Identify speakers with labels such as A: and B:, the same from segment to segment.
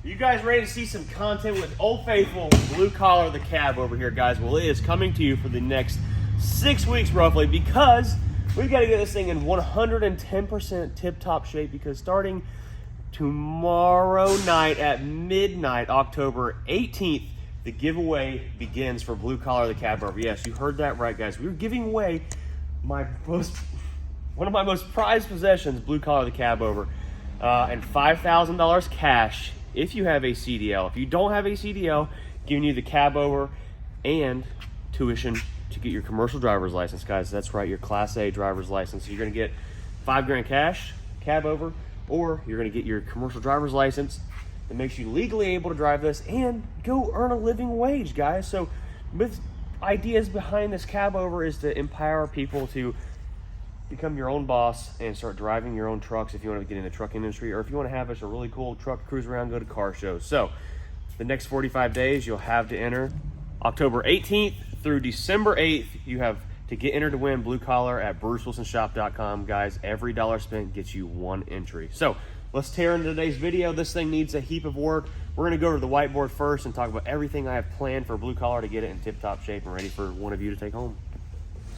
A: You guys ready to see some content with Old Faithful Blue Collar the Cab over here, guys? Well, it is coming to you for the next 6 weeks roughly, because we've got to get this thing in 110% tip-top shape, because starting tomorrow night at midnight, October 18th, the giveaway begins for Blue Collar the Cabover. Yes, you heard that right, guys. We're giving away one of my most prized possessions, Blue Collar the Cabover, and $5,000 cash if you have a CDL. If you don't have a CDL, giving you the Cabover and tuition to get your commercial driver's license, guys. That's right, your Class A driver's license. So you're gonna get $5,000 cash, Cabover, or you're gonna get your commercial driver's license that makes you legally able to drive this and go earn a living wage, guys. So with ideas behind this Cabover is to empower people to become your own boss and start driving your own trucks if you want to get in the trucking industry, or if you want to have us a really cool truck to cruise around, go to car shows. So the next 45 days you'll have to enter. October 18th through December 8th, you have to get entered to win Blue Collar at brucewilsonshop.com, guys. Every dollar spent gets you one entry. So let's tear into today's video. This thing needs a heap of work. We're going to go to the whiteboard first and talk about everything I have planned for Blue Collar to get it in tip-top shape and ready for one of you to take home.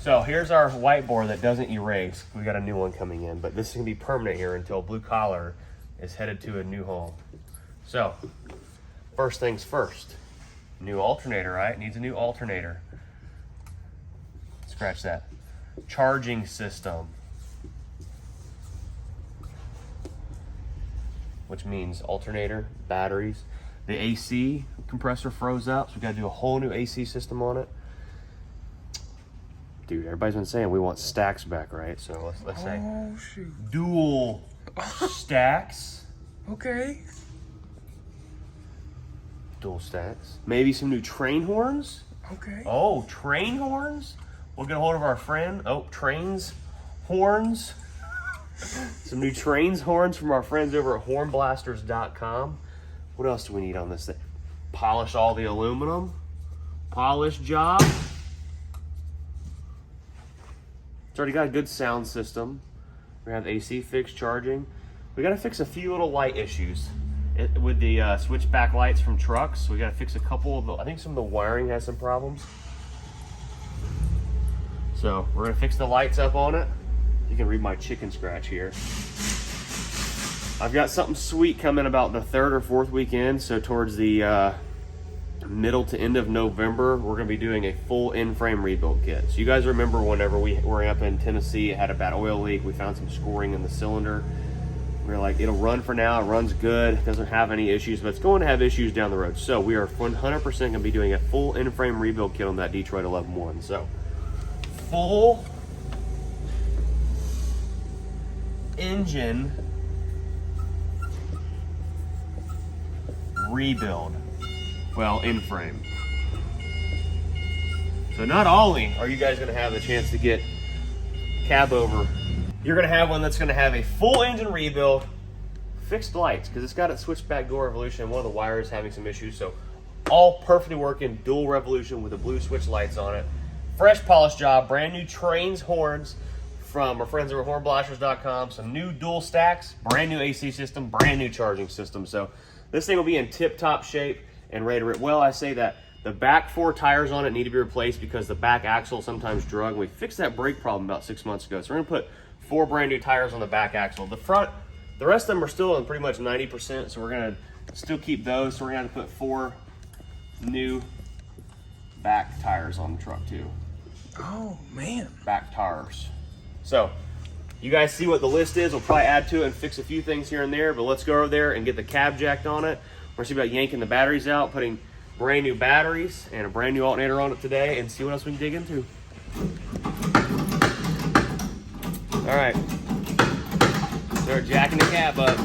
A: So here's our whiteboard that doesn't erase. We got a new one coming in, but this is gonna be permanent here until Blue Collar is headed to a new home. So first things first, new alternator, right? Needs a new alternator. Scratch that. Charging system, which means alternator, batteries. The AC compressor froze up, so we gotta do a whole new AC system on it. Dude, everybody's been saying we want stacks back, right? So let's say dual stacks.
B: Okay.
A: Dual stacks. Maybe some new train horns.
B: Okay.
A: Oh, train horns? We'll get a hold of our friend. Oh, trains horns. Some new trains horns from our friends over at hornblasters.com. What else do we need on this thing? Polish all the aluminum. Polish job. It's already got a good sound system. We have AC fixed, charging. We got to fix a few little light issues with the switchback lights from TRUX. We got to fix a couple of the, I think some of the wiring has some problems. So we're gonna fix the lights up on it. You can read my chicken scratch here. I've got something sweet coming about the 3rd or 4th weekend. So towards the middle to end of November, we're gonna be doing a full in-frame rebuild kit. So you guys remember whenever we were up in Tennessee, it had a bad oil leak. We found some scoring in the cylinder. We were like, it'll run for now, it runs good, doesn't have any issues, but it's going to have issues down the road. So we are 100% gonna be doing a full in-frame rebuild kit on that Detroit 11-1. So full engine rebuild. Well, in frame. So not only are you guys gonna have the chance to get Cabover, you're gonna have one that's gonna have a full engine rebuild, fixed lights, because it's got a switchback dual revolution and one of the wires having some issues. So all perfectly working dual revolution with the blue switch lights on it. Fresh polish job, brand new trains horns from our friends over at hornblasters.com. Some new dual stacks, brand new AC system, brand new charging system. So this thing will be in tip-top shape and ready to rip. Well, I say that the back 4 tires on it need to be replaced because the back axle sometimes drug. We fixed that brake problem about 6 months ago. So we're gonna put 4 brand new tires on the back axle. The front, the rest of them are still in pretty much 90%, so we're gonna still keep those. So we're gonna have to put 4 new back tires on the truck too.
B: Oh man.
A: Back tires. So you guys see what the list is. We'll probably add to it and fix a few things here and there, but let's go over there and get the cab jacked on it. We're gonna see about yanking the batteries out, putting brand new batteries and a brand new alternator on it today, and see what else we can dig into. All right, start jacking the cab up.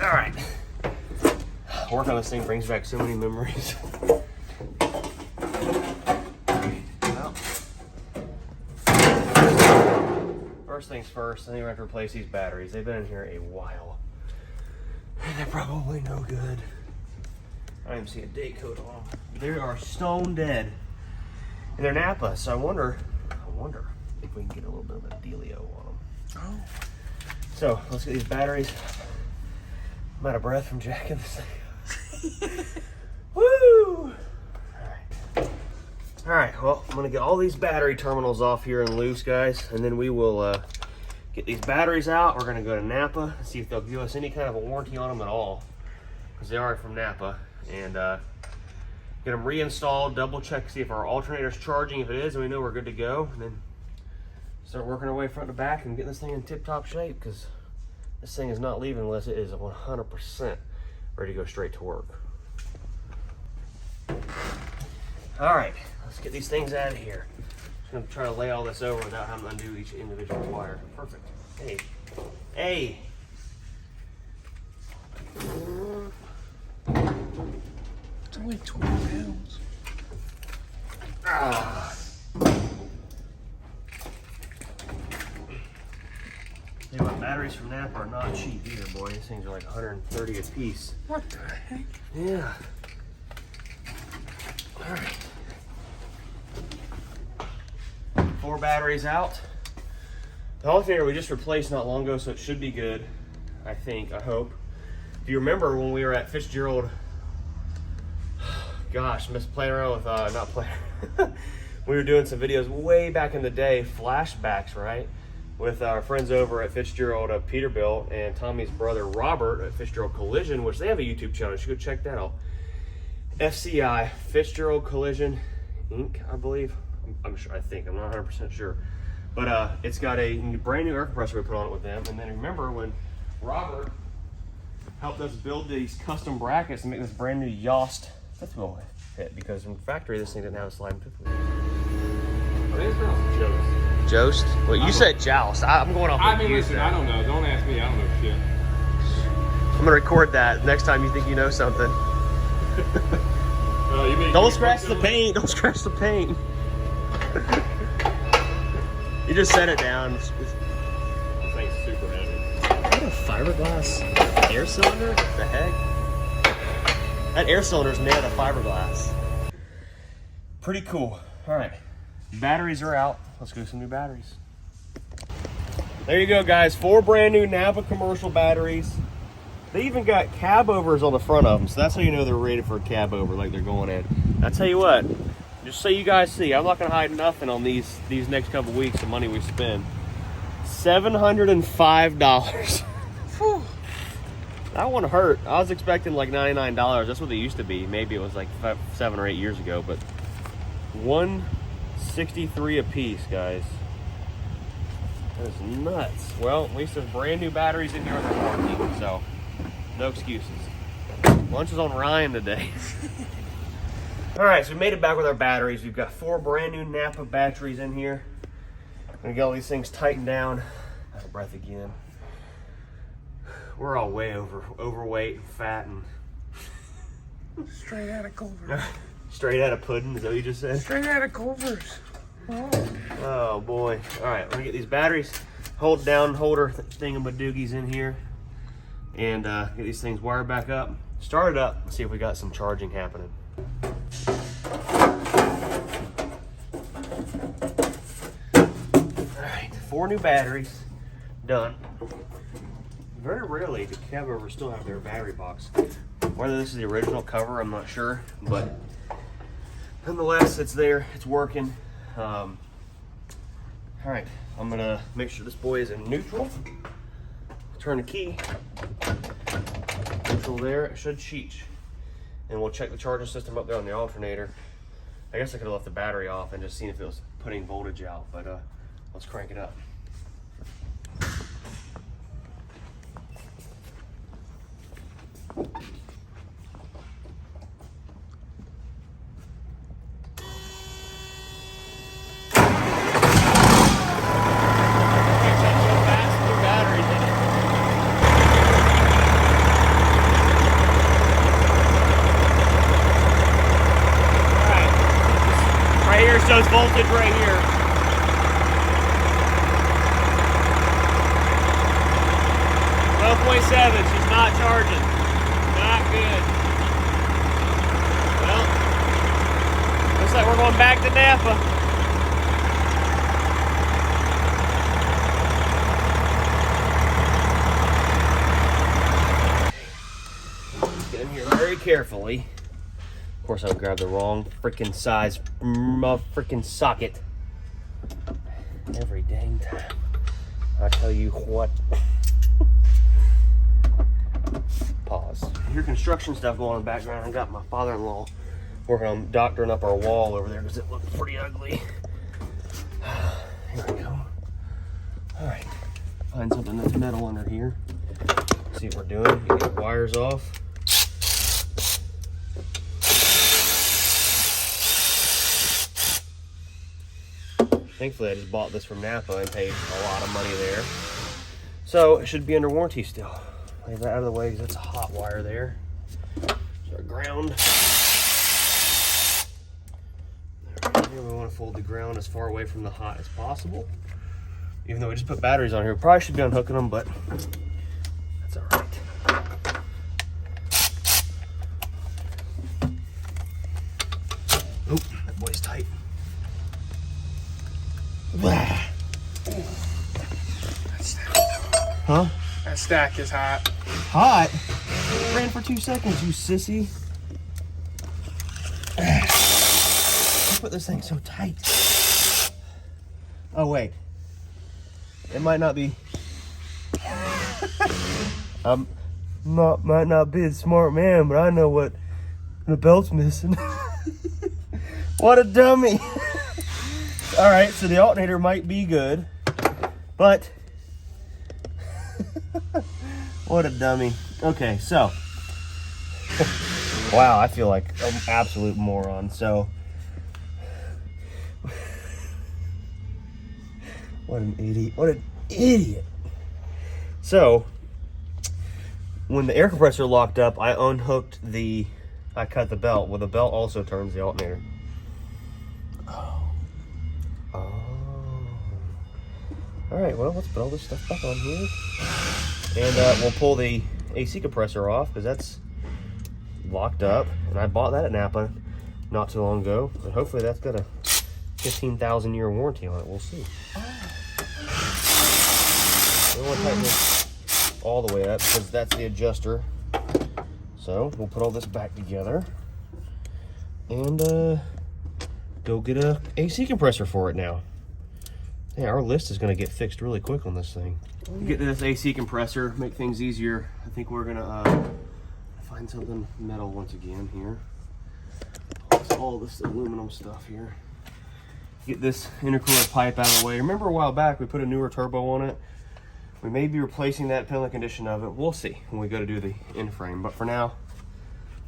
A: All right, work on this thing brings back so many memories. Well, first things first, I think we have to replace these batteries. They've been in here a while. They're probably no good. I didn't see a date code on them. They are stone dead. And they're Napa, so I wonder if we can get a little bit of a dealio on them.
B: Oh.
A: So let's get these batteries I'm out of breath from jacking this thing. Woo! All right, well, I'm gonna get all these battery terminals off here and loose, guys, and then we will get these batteries out. We're gonna go to Napa and see if they'll give us any kind of a warranty on them at all, because they are from Napa, and get them reinstalled, double check, see if our alternator's charging. If it is, then we know we're good to go, and then start working our way front to back and getting this thing in tip-top shape, because this thing is not leaving unless it is 100% ready to go straight to work. All right, let's get these things out of here. Just gonna try to lay all this over without having to undo each individual wire. Perfect. Hey, hey.
B: It's only 20 pounds.
A: Ah. You know what, batteries from Napa are not cheap either, boy. These things are like 130 a piece.
B: What the heck?
A: Yeah. All right. 4 batteries out. The alternator we just replaced not long ago, so it should be good. I think, I hope. If you remember when we were at Fitzgerald, gosh, playing around with, not playing, we were doing some videos way back in the day, flashbacks, right? With our friends over at Fitzgerald Peterbilt and Tommy's brother Robert at Fitzgerald Collision, which they have a YouTube channel. You should go check that out. FCI, Fitzgerald Collision Inc., I believe. I'm sure, I think, I'm not 100% sure. But it's got a brand new air compressor we put on it with them. And then remember when Robert helped us build these custom brackets and make this brand new Yost fifth wheel hit, because in factory this thing didn't have a sliding fifth wheel.
C: I think it's pronounced Jost.
A: Jost? Well, you said joust. I'm going off.
C: I mean, listen, I don't know. Don't ask me. I don't know shit.
A: I'm gonna record that next time you think you know something.
C: You mean
A: Don't scratch the paint. Don't scratch the paint. You just set it down.
C: This thing's super heavy.
A: Is that a fiberglass air cylinder? What the heck? That air cylinder's made out of fiberglass. Pretty cool. All right, batteries are out. Let's go some new batteries. There you go, guys. 4 brand new Napa commercial batteries. They even got cabovers on the front of them, so that's how you know they're rated for a cabover, like they're going in. I tell you what, just so you guys see, I'm not gonna hide nothing on these next couple weeks, the money we spend. $705. That one hurt. I was expecting like $99. That's what they used to be. Maybe it was like 7 or 8 years ago, but $163 a piece, guys. That is nuts. Well, at least there's brand new batteries in here with their warranty, so no excuses. Lunch is on Ryan today. All right, so we made it back with our batteries. We've got 4 brand new Napa batteries in here. I'm gonna get all these things tightened down. Out of breath again. We're all way overweight and fat and
B: Straight out of Culver's.
A: straight out of pudding. Is that what you just said?
B: Straight out of Culver's. Oh.
A: Oh boy. All right, we're gonna get these batteries, hold down holder thingamadoogies in here, and get these things wired back up, start it up, and see if we got some charging happening. All right, 4 new batteries done. Very rarely do cabovers still have their battery box. Whether this is the original cover, I'm not sure, but nonetheless, it's there, it's working. All right, I'm gonna make sure this boy is in neutral. Turn the key. Neutral there, it should cheech. And we'll check the charging system up there on the alternator. I guess I could have left the battery off and just seen if it was putting voltage out, but let's crank it up. Shows voltage right here. 12.7, she's not charging. Not good. Well, looks like we're going back to Napa. in here very carefully. Of course, I grabbed the wrong freaking size freaking socket every dang time. I tell you what. Pause. I hear construction stuff going on in the background. I got my father-in-law working on doctoring up our wall over there because it looks pretty ugly. Here we go. All right, find something that's metal under here. See what we're doing. Get the wires off. Thankfully, I just bought this from Napa and paid a lot of money there. So it should be under warranty still. Leave that out of the way because that's a hot wire there. There's our ground. Here we want to fold the ground as far away from the hot as possible. Even though we just put batteries on here, we probably should be unhooking them, but that's all right. Oh, that boy's tight. Huh?
B: That stack is hot.
A: Hot? Ran for 2 seconds, you sissy. I put this thing so tight. Oh wait. It might not be. Might not be a smart man, but I know what the belt's missing. What a dummy. All right, so the alternator might be good, but what a dummy. Okay, so wow, I feel like an absolute moron. So what an idiot. What an idiot. So when the air compressor locked up, I unhooked I cut the belt. Well, the belt also turns the alternator. All right, well, let's put all this stuff back on here. And we'll pull the AC compressor off because that's locked up. And I bought that at Napa not too long ago. And hopefully that's got a 15,000 year warranty on it. We'll see. We want to tighten this all the way up because that's the adjuster. So we'll put all this back together and go get a AC compressor for it now. Yeah, our list is going to get fixed really quick on this thing. Get this AC compressor, make things easier. I think we're going to find something metal once again here. All this aluminum stuff here. Get this intercooler pipe out of the way. Remember a while back we put a newer turbo on it? We may be replacing that, depending on the condition of it. We'll see when we go to do the end frame. But for now,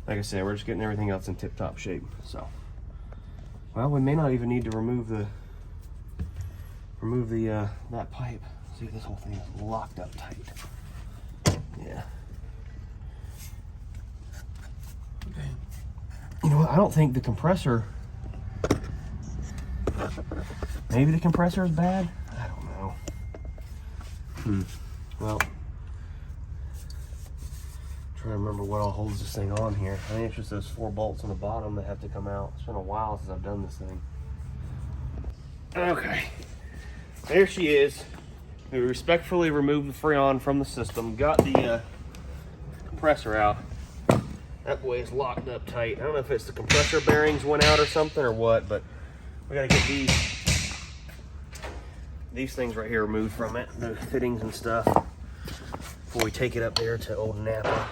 A: like I said, we're just getting everything else in tip-top shape. So, well, we may not even need to remove that pipe. See, this whole thing is locked up tight. Yeah.
B: Okay.
A: You know what? I don't think the compressor. Maybe the compressor is bad. I don't know. Well, trying to remember what all holds this thing on here. I think it's just those 4 bolts on the bottom that have to come out. It's been a while since I've done this thing. Okay. There she is. We respectfully removed the Freon from the system. Got the compressor out. That boy is locked up tight. I don't know if it's the compressor bearings went out or something or what, but we gotta get these things right here removed from it, the fittings and stuff, before we take it up there to old Napa.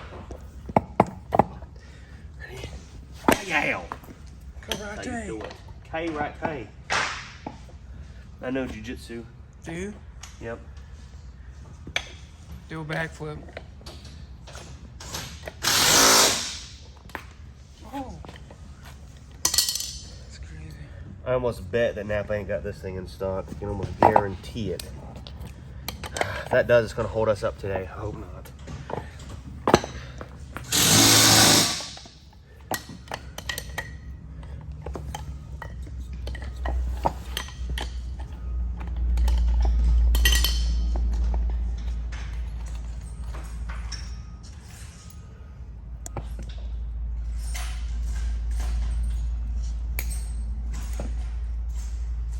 A: Ready? Yeah. How you do it? K. I know jiu-jitsu.
B: Do you?
A: Yep.
B: Do a backflip. Oh. That's crazy.
A: I almost bet that Napa ain't got this thing in stock. I can almost guarantee it. If that does, it's going to hold us up today. I hope not.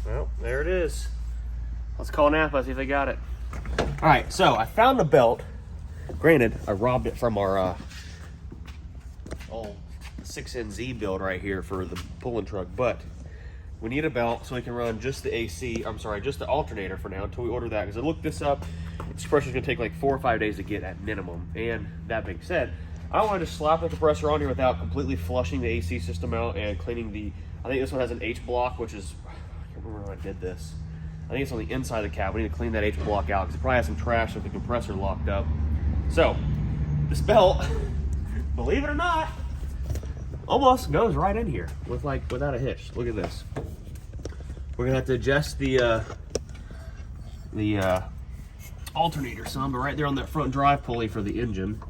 A: Well, there it is. Let's call Napa, see if they got it. All right, so I found the belt. Granted, I robbed it from our old 6NZ build right here for the pulling truck, but we need a belt so we can run just the AC, I'm sorry, just the alternator for now until we order that, because I looked this up. This compressor's gonna take like 4 or 5 days to get at minimum. And that being said, I don't want to just slap the compressor on here without completely flushing the AC system out and cleaning the, I think this one has an H block, which is, I can't remember when I did this. I think it's on the inside of the cab. We need to clean that H block out because it probably has some trash with the compressor locked up. So, this belt, believe it or not, almost goes right in here with without a hitch. Look at this. We're gonna have to adjust the alternator some, but right there on that front drive pulley for the engine.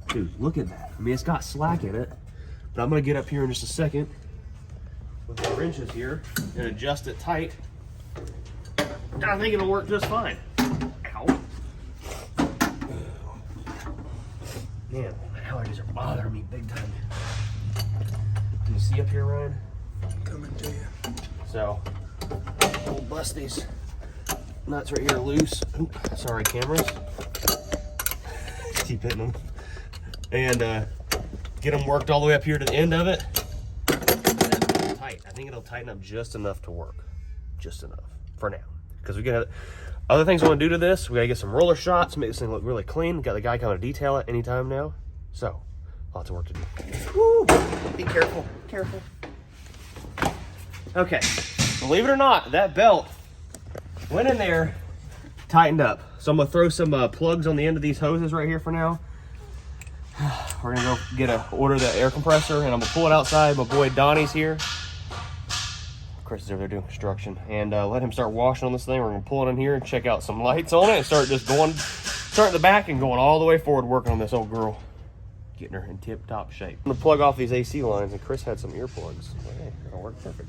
A: Dude, look at that. I mean, it's got slack in it, but I'm gonna get up here in just a second with the wrenches here and adjust it tight. And I think it'll work just fine. Ow. Man, my allergies are bothering me big time. Can you see up here, Ryan?
B: Coming to you.
A: So, we'll bust these nuts right here loose. Oop, sorry, cameras. Keep hitting them. And get them worked all the way up here to the end of it. That's tight. I think it'll tighten up just enough to work. Just enough for now. Because we got other things we want to do to this. We got to get some roller shots, make this thing look really clean. Got the guy coming to detail it anytime now. So, lots of work to do. Woo! Be careful. Careful. Okay. Believe it or not, that belt went in there, tightened up. So I'm gonna throw some plugs on the end of these hoses right here for now. We're gonna go order the air compressor, and I'm gonna pull it outside. My boy Donnie's here. Chris is over there doing construction, and let him start washing on this thing. We're gonna pull it in here and check out some lights on it, and start at the back and going all the way forward, working on this old girl, getting her in tip-top shape. I'm gonna plug off these AC lines, and Chris had some earplugs. Hey, that'll work perfect.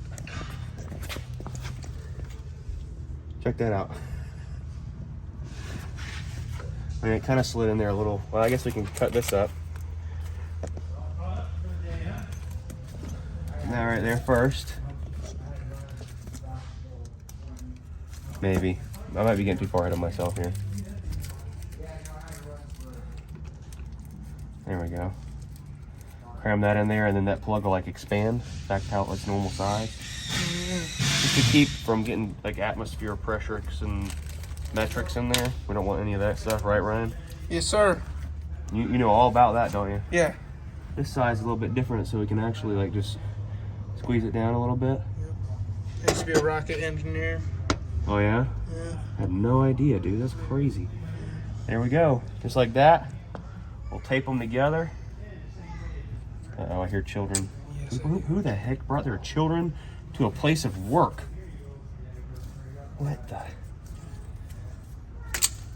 A: Check that out. I mean, it kind of slid in there a little. Well, I guess we can cut this up. And that right there first. Maybe. I might be getting too far ahead of myself here. There we go. Cram that in there, and then that plug will like expand back to how it looks normal size. Just to keep from getting like atmosphere pressures and metrics in there. We don't want any of that stuff, right, Ryan?
B: Yes, sir.
A: You know all about that, don't you?
B: Yeah.
A: This size is a little bit different, so we can actually like just squeeze it down a little bit.
B: I used to be a rocket engineer.
A: Oh yeah?
B: Yeah.
A: I had no idea, dude. That's crazy. There we go. Just like that. We'll tape them together. Uh-oh, I hear children.
B: Yes,
A: Who the heck brought their children to a place of work? What the?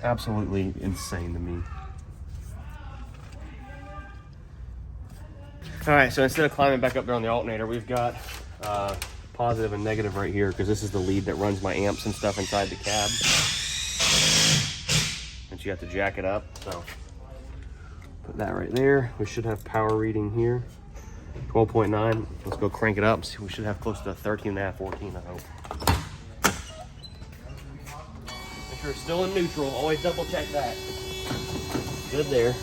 A: Absolutely insane to me. All right, so instead of climbing back up there on the alternator, we've got positive and negative right here, because this is the lead that runs my amps and stuff inside the cab. And you have to jack it up, so put that right there. We should have power reading here, 12.9. Let's go crank it up. See, we should have close to 13.5, 14, I hope. Make sure it's still in neutral. Always double check that. Good there.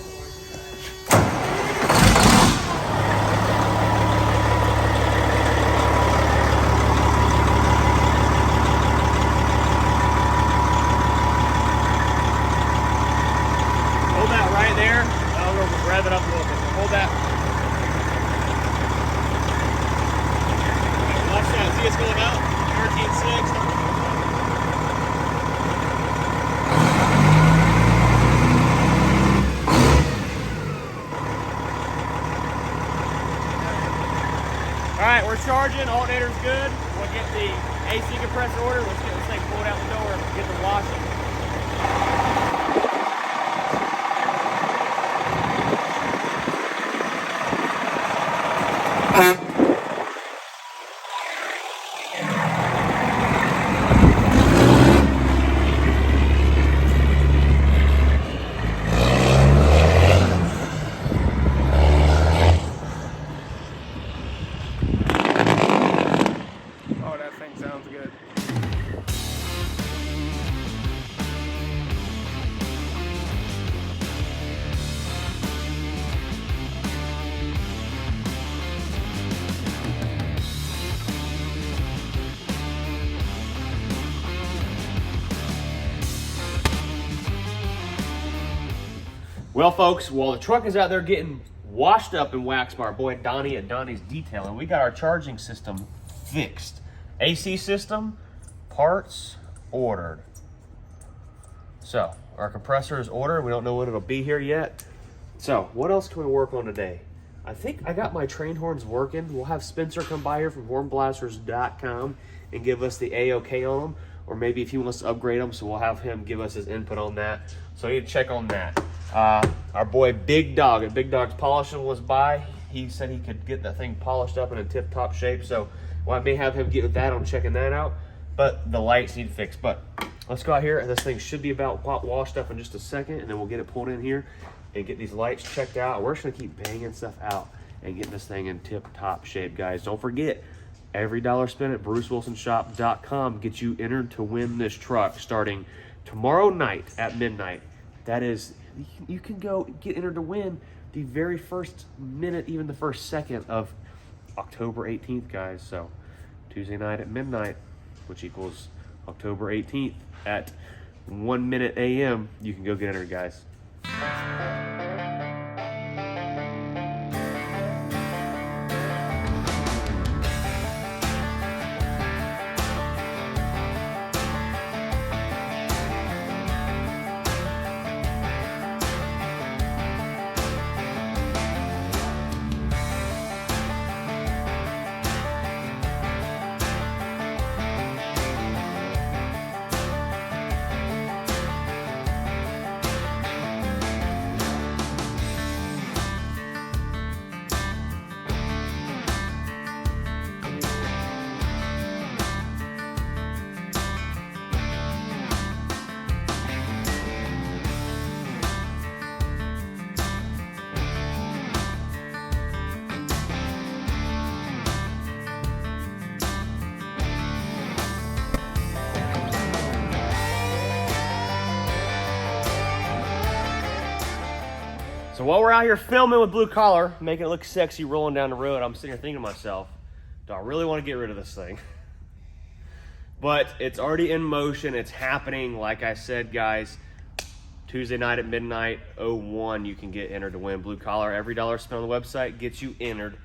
A: Hold that right there. I'll go rev it up a little bit. Hold that. Watch that. See it's going up? 13.6. Alright, we're charging, alternator's good. We'll get the AC compressor order. Let's get this thing pulled out the door and get the washing. Well, folks, while the truck is out there getting washed up and waxed by our boy Donnie at Donnie's Detailing, we got our charging system fixed. AC system, parts ordered. So, our compressor is ordered. We don't know when it'll be here yet. So, what else can we work on today? I think I got my train horns working. We'll have Spencer come by here from hornblasters.com and give us the A-OK on them. Or maybe if he wants to upgrade them, so we'll have him give us his input on that. So I need to check on that. Our boy Big Dog at Big Dog's Polishing was by. He said he could get that thing polished up in a tip-top shape. So I may have him get with that on checking that out. But the lights need fixed. But let's go out here. This thing should be about washed up in just a second. And then we'll get it pulled in here and get these lights checked out. We're just going to keep banging stuff out and get this thing in tip-top shape, guys. Don't forget, every dollar spent at BruceWilsonShop.com gets you entered to win this truck starting tomorrow night at midnight. That is, you can go get entered to win the very first minute, even the first second of October 18th, guys. So Tuesday night at midnight, which equals October 18th at 1 minute a.m., you can go get entered, guys. So while we're out here filming with Blue Collar, making it look sexy rolling down the road, I'm sitting here thinking to myself, do I really want to get rid of this thing? But it's already in motion. It's happening. Like I said, guys, Tuesday night at midnight, 01, you can get entered to win Blue Collar. Every dollar spent on the website gets you entered.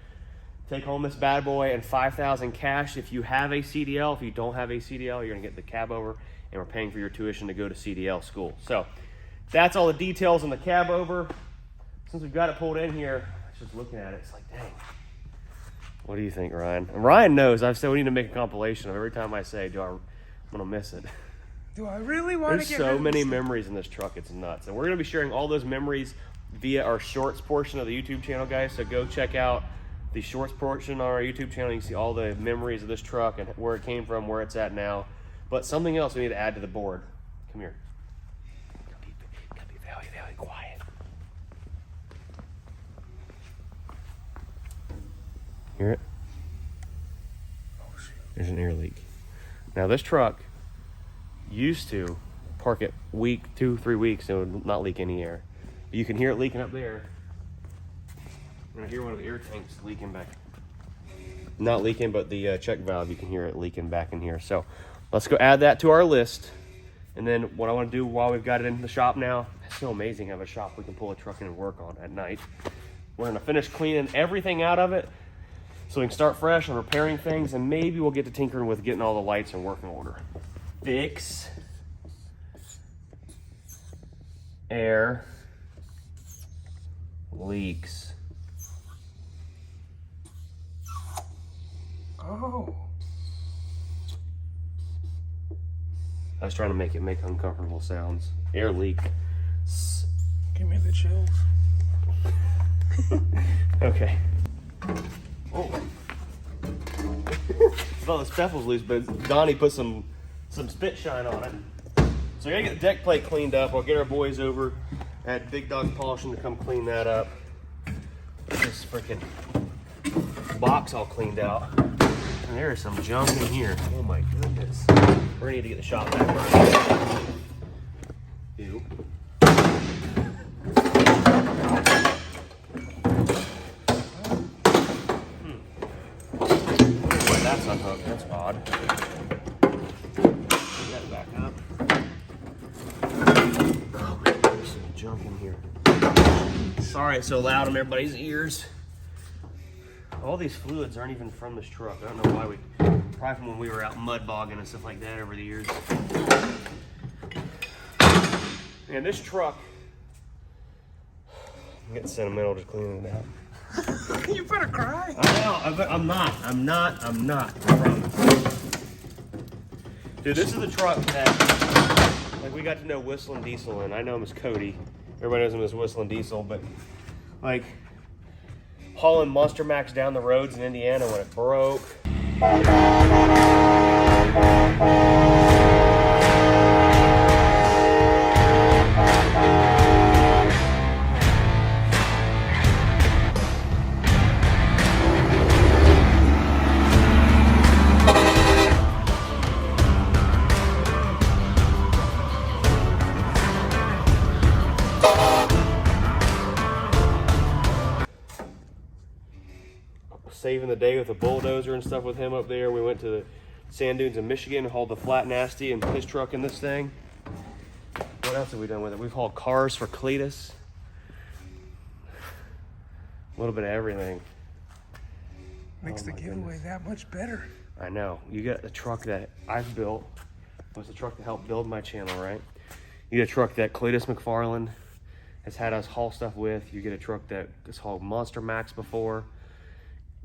A: Take home this bad boy and $5,000 cash. If you have a CDL, if you don't have a CDL, you're going to get the Cabover, and we're paying for your tuition to go to CDL school. So that's all the details on the Cabover. Since we've got it pulled in here, just looking at it, it's like, dang. What do you think, Ryan? And Ryan knows. I've said we need to make a compilation of every time I say, I'm going to miss it.
B: Do I really want to get rid
A: There's so
B: of
A: many
B: this?
A: memories in this truck. It's nuts. And we're going to be sharing all those memories via our shorts portion of the YouTube channel, guys. So go check out the shorts portion on our YouTube channel. You can see all the memories of this truck and where it came from, where it's at now. But something else we need to add to the board. Come here. Gotta be very, very quiet. Hear it?
B: Oh, shoot.
A: There's an air leak. Now this truck used to park it 2-3 weeks and it would not leak any air. But you can hear it leaking up there. And I hear one of the air tanks leaking back. Not leaking, but the check valve, you can hear it leaking back in here. So let's go add that to our list. And then what I want to do while we've got it in the shop now, it's so amazing to have a shop we can pull a truck in and work on at night. We're going to finish cleaning everything out of it so we can start fresh and repairing things, and maybe we'll get to tinkering with getting all the lights in working order. Fix air leaks.
B: Oh.
A: I was trying to make it make uncomfortable sounds. Air leak.
B: Give me the chills.
A: Okay. Oh. Well, the stuff was loose, but Donnie put some spit shine on it. So we gotta get the deck plate cleaned up. I'll get our boys over at Big Dog's Polishing to come clean that up. Get this freaking box all cleaned out. And there is some junk in here. Oh my goodness. We're gonna need to get the shop back running. Ew. That's unhooked. That's odd. Put that back up. Oh, there's some junk in here. Sorry it's so loud in everybody's ears. All these fluids aren't even from this truck. I don't know why probably from when we were out mud bogging and stuff like that over the years. And this truck, I'm getting sentimental just cleaning it out.
B: You better cry.
A: I know, I'm not. I promise. Dude, this is the truck that, like, we got to know Whistling Diesel, and I know him as Cody. Everybody knows him as Whistling Diesel, but, like, hauling Monster Max down the roads in Indiana when it broke. Saving the day with a bulldozer and stuff with him up there. We went to the sand dunes in Michigan, hauled the Flat Nasty and his truck in this thing. What else have we done with it? We've hauled cars for Cleanest. A little bit of everything.
B: Makes the giveaway that much better.
A: I know. You got a truck that I've built. It was the truck that helped build my channel, right? You get a truck that Cletus McFarland has had us haul stuff with. You get a truck that has hauled Monster Max before.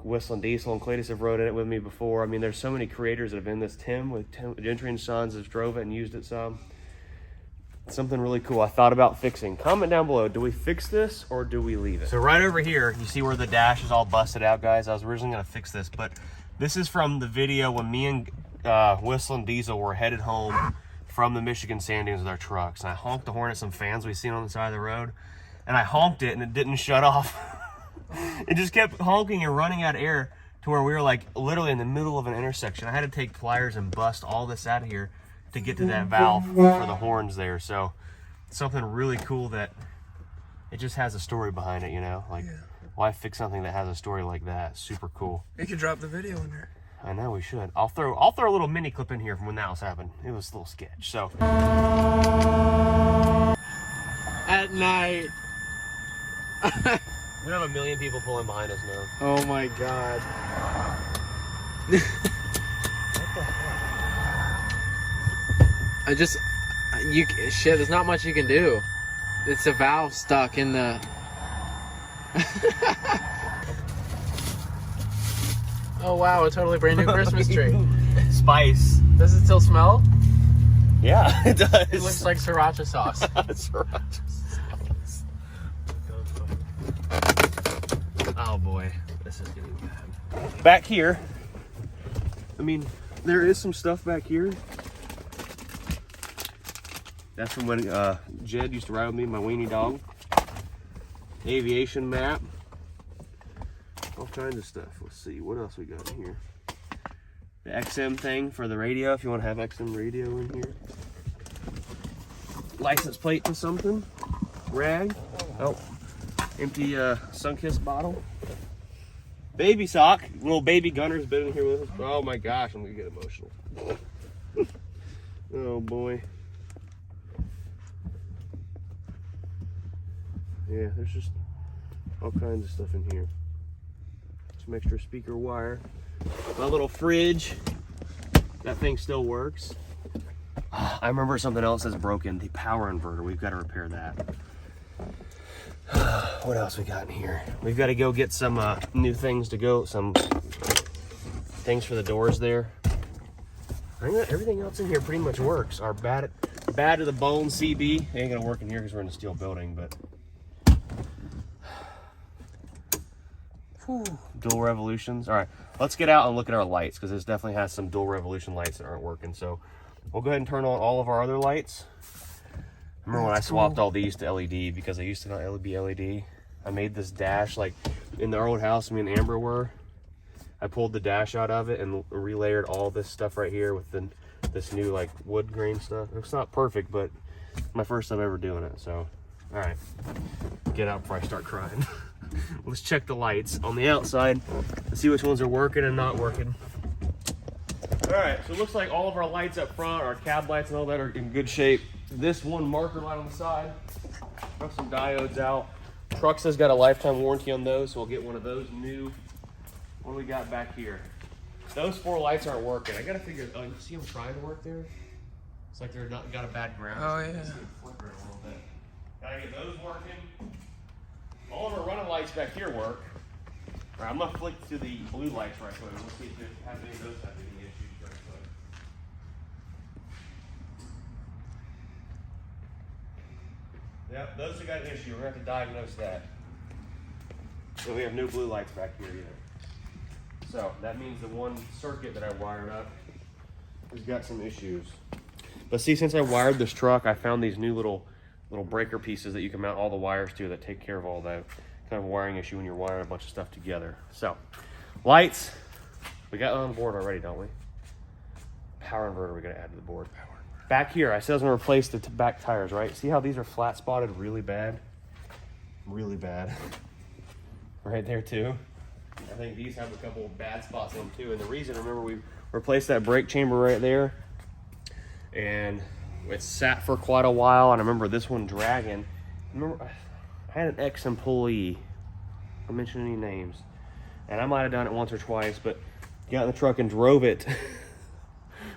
A: Whistling Diesel and Cletus have rode in it with me before. I mean, there's so many creators that have been this. Tim with Gentry and Sons has drove it and used it some. Something really cool I thought about fixing. Comment down below, do we fix this or do we leave it? So right over here, you see where the dash is all busted out, guys? I was originally gonna fix this, but this is from the video when me and Whistling Diesel were headed home from the Michigan sand dunes with our trucks. And I honked the horn at some fans we seen on the side of the road. And I honked it and it didn't shut off. It just kept honking and running out of air to where we were like literally in the middle of an intersection. I had to take pliers and bust all this out of here to get to that valve for the horns there. So something really cool that it just has a story behind it, you know? Like, why fix something that has a story like that? Super cool.
B: You could drop the video in there.
A: I know we should. I'll throw a little mini clip in here from when that was happened. It was a little sketch. So
D: at night.
A: We have a million people pulling behind us now.
D: Oh my god.
A: What the heck?
D: Shit, there's not much you can do. It's a valve stuck in the... Oh wow, a totally brand new Christmas tree.
A: Spice.
D: Does it still smell?
A: Yeah, it does.
D: It looks like sriracha sauce.
A: Sriracha sauce. Oh boy, this is getting bad. Back here, I mean, there is some stuff back here. That's from when Jed used to ride with me, my weenie dog. Aviation map. All kinds of stuff. Let's see, what else we got in here? The XM thing for the radio, if you want to have XM radio in here. License plate to something. Rag. Oh, empty Sunkist bottle. Baby sock. Little baby Gunner's been in here with us. Oh my gosh, I'm gonna get emotional. Oh boy. Yeah, there's just all kinds of stuff in here. Some extra speaker wire. My little fridge. That thing still works. I remember something else that's broken. The power inverter. We've got to repair that. What else we got in here? We've got to go get some new things to go. Some things for the doors there. I think everything else in here pretty much works. Our bad to the bone CB ain't gonna work in here because we're in a steel building, but dual revolutions. All right, let's get out and look at our lights because this definitely has some dual revolution lights that aren't working. So we'll go ahead and turn on all of our other lights. Remember when I swapped all these to LED because they used to not be LED. I made this dash like in the old house me and Amber were. I pulled the dash out of it and relayered all this stuff right here with this new like wood grain stuff. It's not perfect, but my first time ever doing it. So, all right, get out before I start crying. Let's check the lights on the outside and see which ones are working and not working. All right, so it looks like all of our lights up front, our cab lights and all that are in good shape. This one marker light on the side, got some diodes out. TRUX has got a lifetime warranty on those, so we'll get one of those new. What do we got back here? Those 4 lights aren't working. I gotta figure. Oh, you see them trying to work there? It's like they're not got a bad ground.
B: Oh,
A: so
B: yeah.
A: see them flickering a little bit. Gotta get those working. All of our running lights back here work. All right, I'm gonna flick to the blue lights right quick. We'll see if they have any of those have any issues right quick. Yep, those have got an issue. We're gonna have to diagnose that. So we have new blue lights back here either. So that means the one circuit that I wired up has got some issues. But see, since I wired this truck, I found these new little breaker pieces that you can mount all the wires to that take care of all that kind of wiring issue when you're wiring a bunch of stuff together. So lights, we got on the board already, don't we? Power inverter we got to add to the board. Back here, I said I was going to replace the back tires, right? See how these are flat spotted really bad? Really bad. Right there too. I think these have a couple of bad spots in them too. And the reason, remember, we replaced that brake chamber right there, and it sat for quite a while. And I remember this one dragging. Remember, I had an ex-employee, I don't mention any names, and I might have done it once or twice, but got in the truck and drove it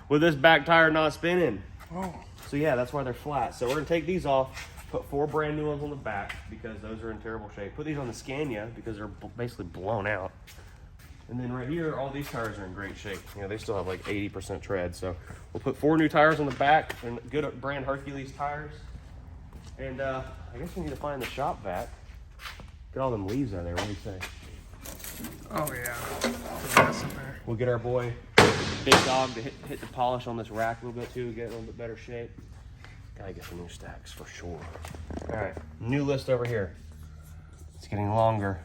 A: with this back tire not spinning.
B: Oh.
A: So yeah, that's why they're flat. So we're gonna take these off, put 4 brand new ones on the back because those are in terrible shape. Put these on the Scania because they're basically blown out. And then right here, all these tires are in great shape. You know, they still have like 80% tread. So we'll put 4 new tires on the back, and good brand Hercules tires. And I guess we need to find the shop vac. Get all them leaves out of there. What do you say?
B: Oh yeah. There's a mess in there.
A: We'll get our boy Big Dog to hit the polish on this rack a little bit too, get it in a little bit better shape. Gotta get some new stacks for sure. All right, new list over here. It's getting longer.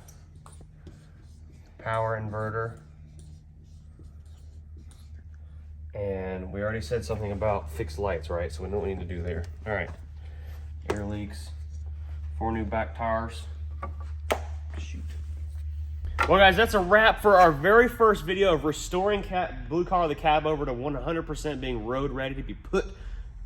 A: Power inverter. And we already said something about fixed lights, right? So we know what we need to do there. All right, air leaks, 4 new back tires. Shoot. Well guys, that's a wrap for our very first video of restoring Blue Collar the Cabover to 100% being road ready to be put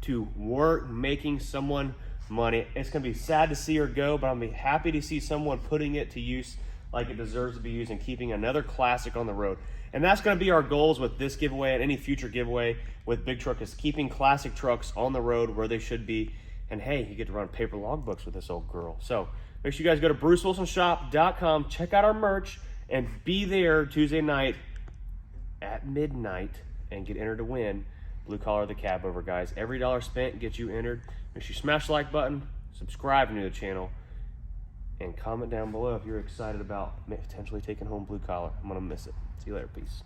A: to work, making someone money. It's gonna be sad to see her go, but I'm happy to see someone putting it to use like it deserves to be used and keeping another classic on the road. And that's gonna be our goals with this giveaway and any future giveaway with Big Truck, is keeping classic trucks on the road where they should be. And hey, you get to run paper logbooks with this old girl. So make sure you guys go to brucewilsonshop.com, check out our merch, and be there Tuesday night at midnight and get entered to win Blue Collar the Cabover, guys. Every dollar spent gets you entered. Make sure you smash the like button, subscribe to the channel, and comment down below if you're excited about potentially taking home Blue Collar. I'm gonna miss it. See you later. Peace.